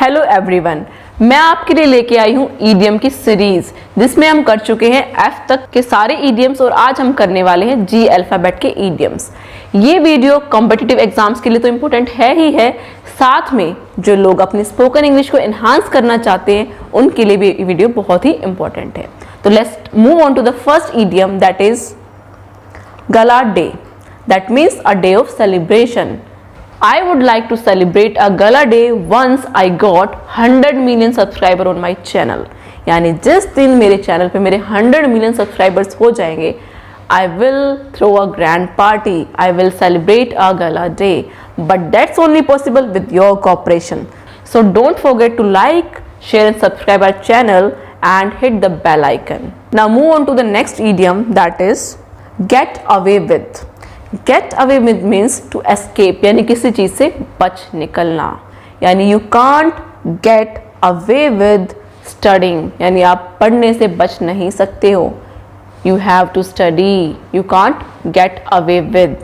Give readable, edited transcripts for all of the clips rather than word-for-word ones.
Hello everyone, मैं आपके लिए लेके आई हूँ ईडीएम की सीरीज जिसमें हम कर चुके हैं एफ तक के सारे ईडीएम्स और आज हम करने वाले हैं जी अल्फाबेट के ईडीएम्स। ये वीडियो कॉम्पिटिटिव एग्जाम्स के लिए तो इम्पोर्टेंट है ही है, साथ में जो लोग अपनी स्पोकन इंग्लिश को एनहांस करना चाहते हैं उनके लिए भी वीडियो बहुत ही इंपॉर्टेंट है। तो let's move on to the first idiom, that is gala day. That means a day of celebration. I would like to celebrate a gala day once I got 100 million subscriber on my channel। यानी जिस दिन मेरे channel पे मेरे 100 million subscribers हो जाएंगे, I will throw a grand party, I will celebrate a gala day, but that's only possible with your cooperation। So don't forget to like, share and subscribe our channel and hit the bell icon। Now move on to the next idiom, that is get away with। Get away with means to escape, यानी किसी चीज से बच निकलना। यानी you can't get away with studying, यानी आप पढ़ने से बच नहीं सकते हो। You have to study, you can't get away with,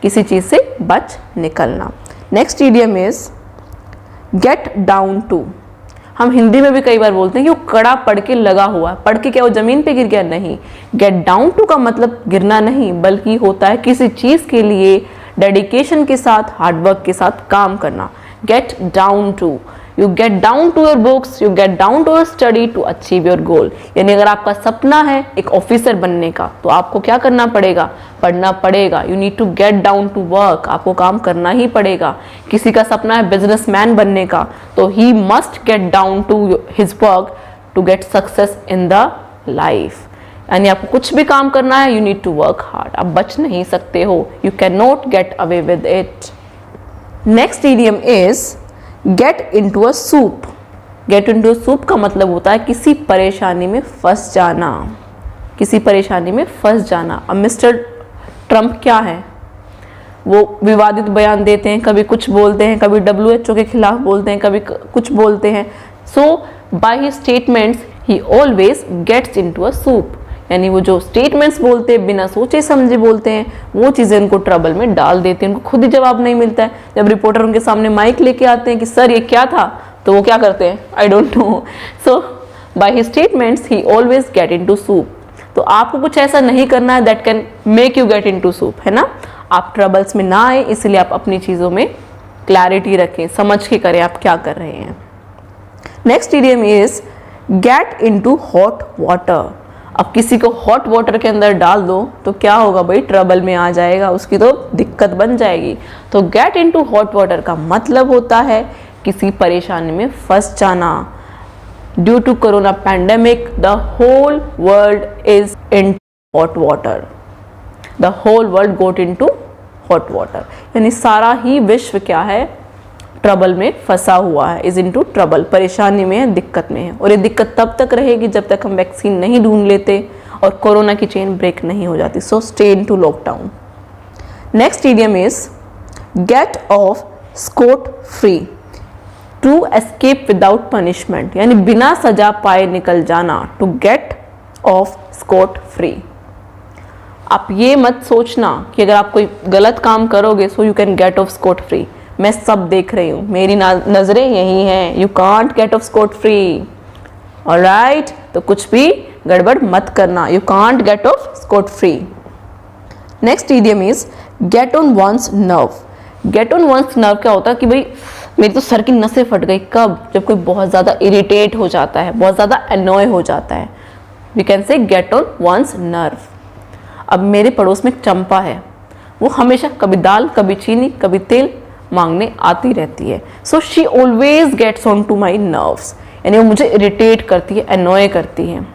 किसी चीज से बच निकलना। Next idiom is get down to. हम हिंदी में भी कई बार बोलते हैं कि वो कड़ा पड़ के लगा हुआ है। पड़ के क्या वो जमीन पे गिर गया? नहीं। गेट डाउन टू का मतलब गिरना नहीं, बल्कि होता है किसी चीज के लिए डेडिकेशन के साथ, हार्डवर्क के साथ काम करना। Get down to, you get down to your books, you get down to your study to achieve your goal. यानी अगर आपका सपना है एक ऑफिसर बनने का, तो आपको क्या करना पड़ेगा? पढ़ना पड़ेगा। You need to get down to work, आपको काम करना ही पड़ेगा। किसी का सपना है बिजनेसमैन बनने का, तो ही must get down to his work to get success in the life. यानी आपको कुछ भी काम करना है, you need to work hard, आप बच नहीं सकते हो। You can not get away with it. Next idiom is get into a soup. Get into a soup का मतलब होता है किसी परेशानी में फंस जाना, किसी परेशानी में फंस जाना। अब मिस्टर ट्रंप क्या है? वो विवादित बयान देते हैं, कभी कुछ बोलते हैं, कभी WHO के खिलाफ बोलते हैं, कभी कुछ बोलते हैं। So by his statements he always gets into a soup. यानी वो जो स्टेटमेंट्स बोलते हैं, बिना सोचे समझे बोलते हैं, वो चीज़ें उनको ट्रबल में डाल देते हैं। उनको खुद ही जवाब नहीं मिलता है। जब रिपोर्टर उनके सामने माइक लेके आते हैं कि सर ये क्या था, तो वो क्या करते हैं? I don't know. So by his statements he always get into soup. तो आपको कुछ ऐसा नहीं करना है that can make you get into soup, है ना। आप ट्रबल्स में ना आए, इसलिए आप अपनी चीज़ों में क्लैरिटी रखें, समझ के करें आप क्या कर रहे हैं। Next idiom is get into hot water. अब किसी को हॉट वाटर के अंदर डाल दो तो क्या होगा भाई? ट्रबल में आ जाएगा, उसकी तो दिक्कत बन जाएगी। तो गेट इनटू हॉट वाटर का मतलब होता है किसी परेशानी में फंस जाना। Due to corona pandemic the whole world is in hot water. The whole world got into hot water, यानी सारा ही विश्व क्या है? ट्रबल में फंसा हुआ है, इज इनटू ट्रबल, परेशानी में है, दिक्कत में है। और ये दिक्कत तब तक रहेगी जब तक हम वैक्सीन नहीं ढूंढ लेते और कोरोना की चेन ब्रेक नहीं हो जाती। So stay into lockdown. Next idiom is get off scot free. To escape without punishment, यानी बिना सजा पाए निकल जाना। To get off scot free. आप ये मत सोचना कि अगर आप कोई गलत काम करोगे so you can get off scot free. मैं सब देख रही हूँ, मेरी नजरें यही हैं। You can't get off scot free, alright. तो कुछ भी गड़बड़ मत करना। You can't get off scot free. Next idiom is get on one's nerve. Get on one's nerve क्या होता है कि भाई मेरी तो सर की नसें फट गई। कब? जब कोई बहुत ज्यादा इरिटेट हो जाता है, बहुत ज्यादा अनॉय हो जाता है। We can say get on one's nerve. अब मेरे पड़ोस में चंपा है, वो हमेशा कभी दाल, कभी चीनी, कभी तेल मांगने आती रहती है। So she always gets on to my nerves, यानी वो मुझे इरिटेट करती है, अनॉय करती है।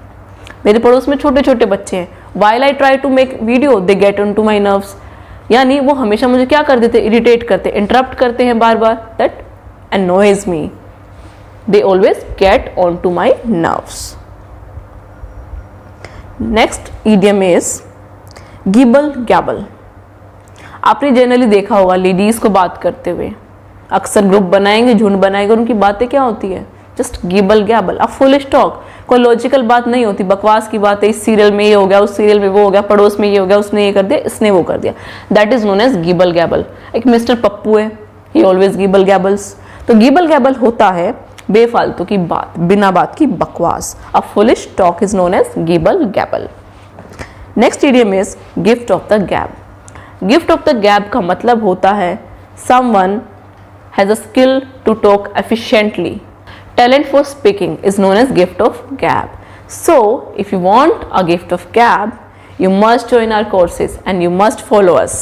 मेरे पड़ोस में छोटे छोटे बच्चे हैं, while I try to make video they get on to my nerves. यानी वो हमेशा मुझे क्या कर देते? इरिटेट करते, इंटरप्ट करते हैं बार बार। That annoys me. They always get on to my nerves. Next idiom is gibble gabble. आपने जनरली देखा होगा लेडीज को बात करते हुए, अक्सर ग्रुप बनाएंगे, झुंड बनाएंगे, उनकी बातें क्या होती है? जस्ट गिबल गैबल, अब फुल स्टॉक, कोई लॉजिकल बात नहीं होती, बकवास की बात है। इस सीरियल में ये हो गया, उस सीरियल में वो हो गया, पड़ोस में ये हो गया, उसने ये कर दिया, इसने वो कर दिया। That is known as gibble gabble. एक मिस्टर पप्पू है, ही ऑलवेज गिबल गैबल्स। तो गिबल गैबल होता है बेफालतू की बात, बिना बात की बकवास। A foolish talk is known as gibble gabble. Next idiom is gift of the gab. Gift of the gab का मतलब होता है someone has a skill to talk efficiently. Talent for speaking is known as gift of gab. So if you want a gift of gab, you must join our courses and you must follow us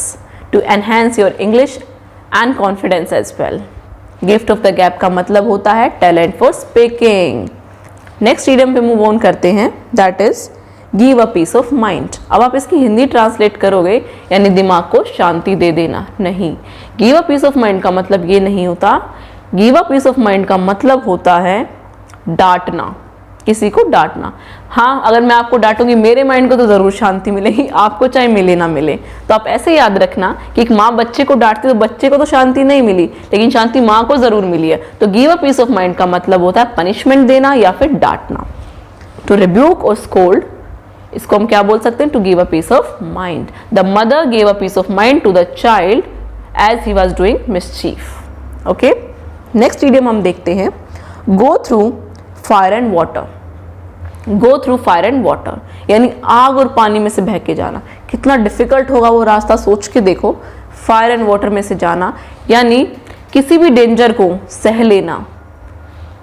to enhance your English and confidence as well. Gift of the gab का मतलब होता है talent for speaking. Next idiom पे move on करते हैं, that is give a peace of mind. अब आप इसकी हिंदी ट्रांसलेट करोगे यानी दिमाग को शांति दे देना, नहीं। give a peace of mind का मतलब ये नहीं होता। give a peace of mind का मतलब होता है डांटना, किसी को डांटना। हाँ, अगर मैं आपको डांटूंगी मेरे माइंड को तो जरूर शांति मिलेगी, आपको चाहे मिले ना मिले। तो आप ऐसे याद रखना कि एक माँ बच्चे को डांटती तो बच्चे को तो शांति नहीं मिली, लेकिन शांति माँ को जरूर मिली है। तो give a piece of mind का मतलब होता है पनिशमेंट देना या फिर डांटना। टू रिब्यूक और स्कोल्ड, इसको हम क्या बोल सकते हैं? To give a piece of mind. The mother give a piece of mind to the child as he was doing mischief. Okay, next idiom हम देखते हैं, go through fire and water. Go through fire and water यानी आग और पानी में से बह के जाना। कितना डिफिकल्ट होगा वो रास्ता, सोच के देखो। फायर एंड वाटर में से जाना यानी किसी भी डेंजर को सह लेना,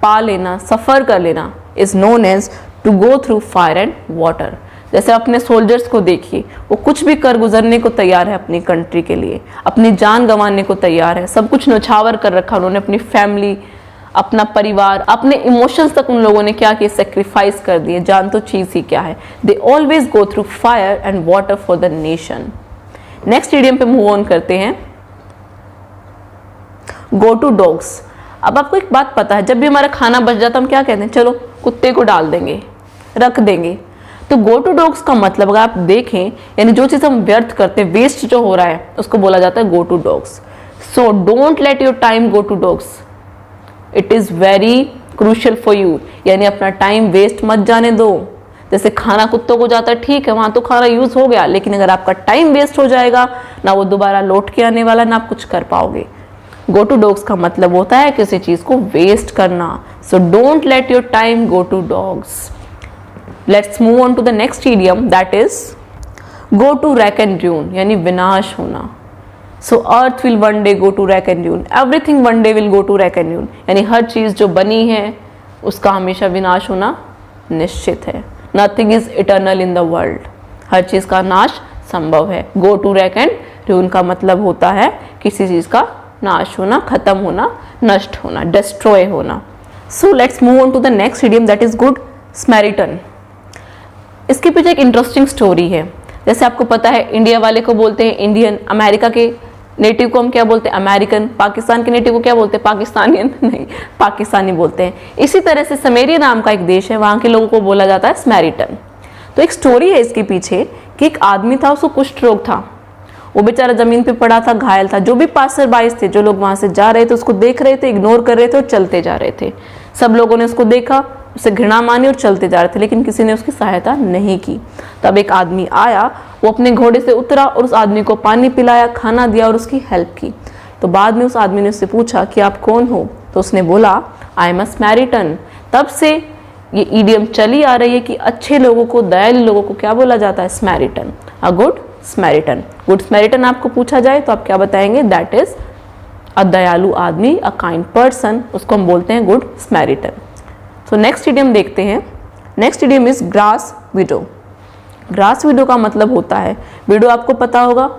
पा लेना, सफर कर लेना is known as to go through fire and water. जैसे अपने सोल्जर्स को देखिए, वो कुछ भी कर गुजरने को तैयार है अपनी कंट्री के लिए, अपनी जान गंवाने को तैयार है, सब कुछ न्यौछावर कर रखा उन्होंने, अपनी फैमिली, अपना परिवार, अपने इमोशंस तक उन लोगों ने क्या किया, सेक्रीफाइस कर दिए। जान तो चीज ही क्या है। They always go through fire and water for the nation. Next idiom पे मूव ऑन करते हैं, गो टू डॉग्स। अब आपको एक बात पता है, जब भी हमारा खाना बच जाता हम क्या कहते हैं? चलो कुत्ते को डाल देंगे, रख देंगे। तो गो टू डॉग्स का मतलब अगर आप देखें यानी जो चीज हम व्यर्थ करते हैं, वेस्ट जो हो रहा है, उसको बोला जाता है go to dogs. So don't let your time go to dogs, it is very crucial for you. यानी अपना टाइम वेस्ट मत जाने दो। जैसे खाना कुत्तों को जाता है, ठीक है, वहां तो खाना यूज हो गया, लेकिन अगर आपका टाइम वेस्ट हो जाएगा ना वो दोबारा लौट के आने वाला, ना आप कुछ कर पाओगे। गो टू डॉग्स का मतलब होता है किसी चीज को वेस्ट करना। So don't let your time go to dogs. Let's move on to the next idiom, that is go to rack and ruin यानी विनाश होना। So earth will one day go to rack and ruin. Everything one day will go to rack and ruin. यानी हर चीज जो बनी है उसका हमेशा विनाश होना निश्चित है। Nothing is eternal in the world. हर चीज का नाश संभव है। Go to rack and ruin का मतलब होता है किसी चीज का नाश होना, खत्म होना, नष्ट होना, destroy होना। So let's move on to the next idiom, that is good Samaritan. इसके पीछे एक इंटरेस्टिंग स्टोरी है। जैसे आपको पता है इंडिया वाले को बोलते हैं इंडियन, अमेरिका के नेटिव को हम क्या बोलते हैं? अमेरिकन। पाकिस्तान के नेटिव को क्या बोलते हैं? पाकिस्तानियन नहीं, पाकिस्तानी बोलते हैं। इसी तरह से समेरिया नाम का एक देश है, वहां के लोगों को बोला जाता है स्मैरिटन। तो एक स्टोरी है इसके पीछे कि एक आदमी था, उसको कुष्ठ रोग था, वो बेचारा जमीन पे पड़ा था, घायल था। जो भी पासर बाइस थे, जो लोग वहां से जा रहे थे, उसको देख रहे थे, इग्नोर कर रहे थे और चलते जा रहे थे। सब लोगों ने उसको देखा, उसे घृणा मानी और चलते जा रहे थे, लेकिन किसी ने उसकी सहायता नहीं की। तब एक आदमी आया, वो अपने घोड़े से उतरा और उस आदमी को पानी पिलाया, खाना दिया और उसकी हेल्प की। तो बाद में उस आदमी ने उससे पूछा कि आप कौन हो? तो उसने बोला आई एम अ स्मैरिटन। तब से ये ईडियम चली आ रही है कि अच्छे लोगों को, दयालु लोगों को क्या बोला जाता है? स्मैरिटन, अ गुड स्मैरिटन। गुड स्मैरिटन आपको पूछा जाए तो आप क्या बताएंगे? दैट इज अ दयालु आदमी, अ काइंड पर्सन, उसको हम बोलते हैं गुड स्मैरिटन। सो नेक्स्ट इडियम देखते हैं। Next idiom is grass window. Grass window का मतलब होता है, विडो आपको पता होगा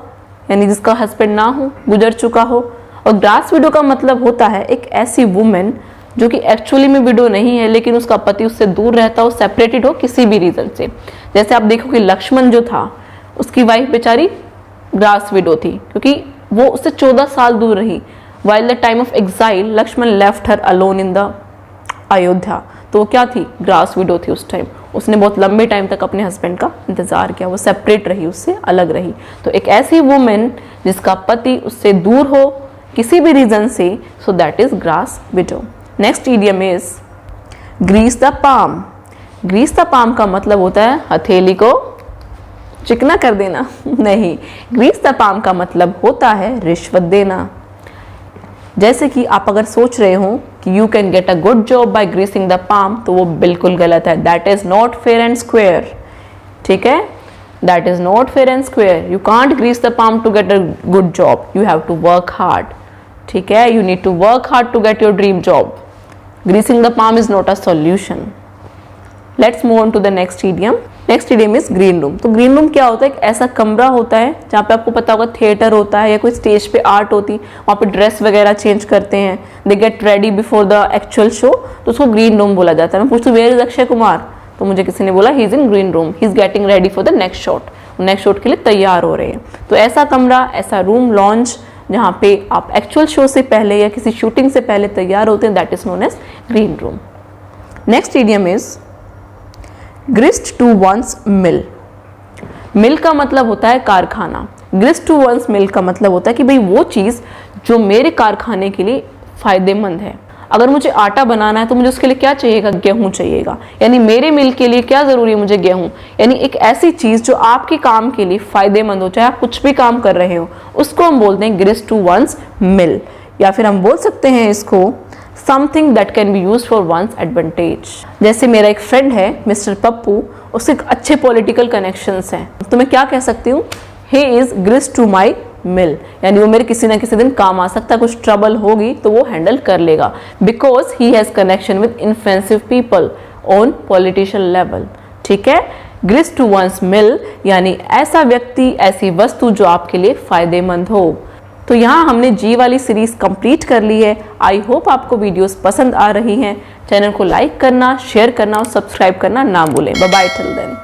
यानी जिसका हस्बैंड ना हो, गुजर चुका हो। और ग्रास विडो का मतलब होता है एक ऐसी वुमेन जो कि एक्चुअली में विडो नहीं है, लेकिन उसका पति उससे दूर रहता हो, सेपरेटेड हो किसी भी रीजन से। जैसे आप देखो कि लक्ष्मण जो था, उसकी वाइफ बेचारी ग्रास विडो थी, क्योंकि वो उससे 14 साल दूर रही। While the time of exile Lakshman left her alone in the Ayodhya. तो वो क्या थी? ग्रास विडो थी उस टाइम। उसने बहुत लंबे टाइम तक अपने हस्बैंड का इंतजार किया, वो सेपरेट रही, उससे अलग रही। तो एक ऐसी वुमेन जिसका पति उससे दूर हो किसी भी रीजन से, so that is grass widow. Next idiom is grease the palm. Grease the palm का मतलब होता है हथेली को चिकना कर देना नहीं, ग्रीस द पाम का मतलब होता है रिश्वत देना। जैसे कि आप अगर सोच रहे हो कि you can get a good job by greasing the palm, तो वो बिल्कुल गलत है। That is not fair and square. ठीक है, that is not fair and square. You can't grease the palm to get a good job, you have to work hard. ठीक है, you need to work hard to get your dream job. Greasing the palm is not a solution. Let's move on to the next idiom. Next idiom is green room. तो green room क्या होता है? एक ऐसा कमरा होता है जहाँ पे आपको पता होगा थिएटर होता है या कोई स्टेज पे आर्ट होती है, वहाँ पे ड्रेस वगैरह चेंज करते हैं, they get ready before the actual show, तो उसको ग्रीन रूम बोला जाता है। मैं पूछती हूँ वेयर इज अक्षय कुमार, तो मुझे किसी ने बोला he is in green room, he is getting ready for the next shot, next shot के लिए तैयार हो रहे हैं। तो ऐसा कमरा, ऐसा रूम, लॉन्च जहाँ पे आप एक्चुअल शो से पहले या किसी शूटिंग से पहले तैयार होते हैं, that is known as green room. Next idiom is grist to one's mill. Mill का मतलब होता है कारखाना। ग्रिस्ट टू वंस मिल का मतलब होता है कि भाई वो चीज़ जो मेरे कारखाने के लिए फायदेमंद है। अगर मुझे आटा बनाना है तो मुझे उसके लिए क्या चाहिएगा? गेहूं चाहिएगा। यानी मेरे मिल के लिए क्या जरूरी है? मुझे गेहूं। यानी एक ऐसी चीज जो आपके काम के लिए फायदेमंद हो, चाहे आप कुछ भी काम कर रहे हो, उसको हम बोलते हैं ग्रिस्ट टू वंस मिल। या फिर हम बोल सकते हैं इसको something that can be used for one's advantage. जैसे मेरा एक फ्रेंड है मिस्टर पप्पू, उसके अच्छे पॉलिटिकल कनेक्शंस हैं, तो मैं क्या कह सकती हूँ? He is grist to my मिल, यानी वो मेरे किसी ना किसी दिन काम आ सकता है, कुछ ट्रबल होगी तो वो हैंडल कर लेगा, because he has connection with influencive people on politician level. ठीक है, ग्रिस्ट टू वंस मिल यानी ऐसा व्यक्ति, ऐसी वस्तु जो आपके लिए फायदेमंद हो। तो यहाँ हमने जी वाली सीरीज कंप्लीट कर ली है। आई होप आपको वीडियोस पसंद आ रही हैं। चैनल को लाइक करना, शेयर करना और सब्सक्राइब करना ना भूलें। Bye bye till then.